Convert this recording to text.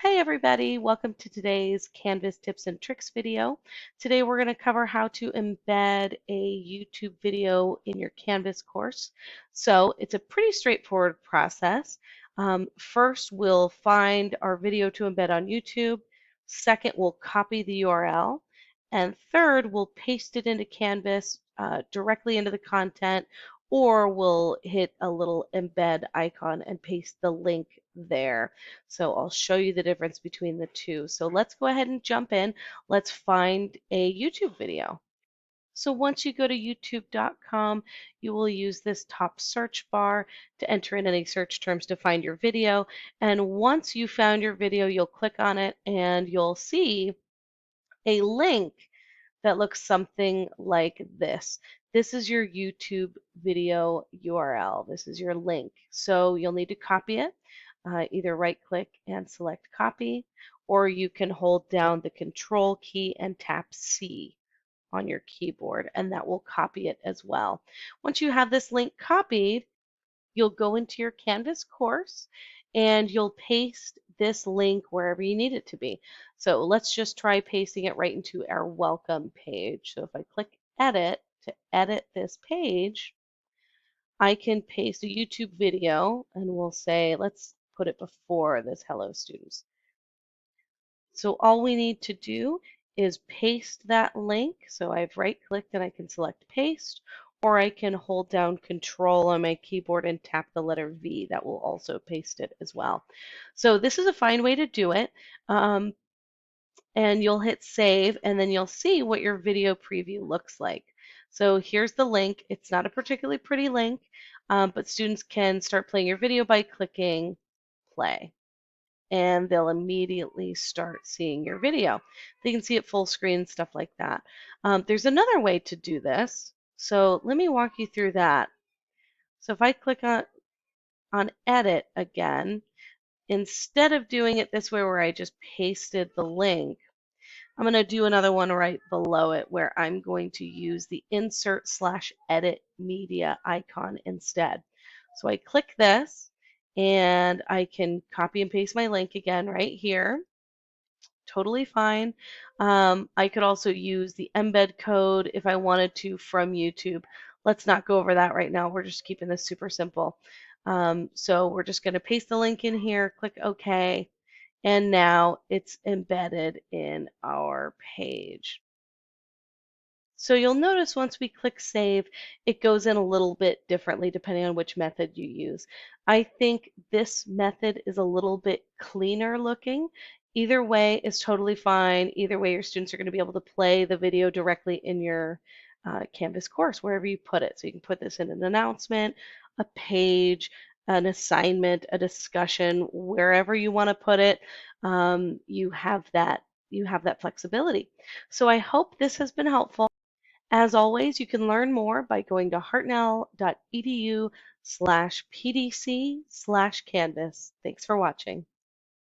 Hey everybody, welcome to today's Canvas tips and tricks video. Today we're going to cover how to embed a YouTube video in your Canvas course. So it's a pretty straightforward process. First, we'll find our video to embed on YouTube. Second, we'll copy the URL. And third, we'll paste it into Canvas directly into the content, or we'll hit a little embed icon and paste the link there. So I'll show you the difference between the two. So let's go ahead and jump in. Let's find a YouTube video. So once you go to youtube.com, you will use this top search bar to enter in any search terms to find your video. And once you found your video, you'll click on it and you'll see a link that looks something like this. This is your YouTube video URL. This is your link. So you'll need to copy it. Either right click and select copy, or you can hold down the control key and tap C on your keyboard, and that will copy it as well. Once you have this link copied, you'll go into your Canvas course and you'll paste this link wherever you need it to be. So let's just try pasting it right into our welcome page. So if I click edit to edit this page, I can paste a YouTube video and we'll say, let's put it before this hello students. So all we need to do is paste that link. So I've right clicked and I can select paste, or I can hold down control on my keyboard and tap the letter V. That will also paste it as well. So this is a fine way to do it. And you'll hit save and then you'll see what your video preview looks like. So here's the link. It's not a particularly pretty link, but students can start playing your video by clicking play, and they'll immediately start seeing your video. They can see it full screen, stuff like that. There's another way to do this. So let me walk you through that. So if I click on edit again, instead of doing it this way where I just pasted the link, I'm going to do another one right below it where I'm going to use the insert/edit media icon instead. So I click this and I can copy and paste my link again right here. Totally fine. I could also use the embed code if I wanted to from YouTube. Let's not go over that right now. We're just keeping this super simple. So we're just going to paste the link in here, click OK, and now it's embedded in our page. So you'll notice once we click save, it goes in a little bit differently depending on which method you use. I think this method is a little bit cleaner looking. Either way is totally fine. Either way, your students are going to be able to play the video directly in your Canvas course, wherever you put it. So you can put this in an announcement, a page, an assignment, a discussion, wherever you want to put it. You have that flexibility. So I hope this has been helpful. As always, you can learn more by going to hartnell.edu/pdc/canvas. Thanks for watching.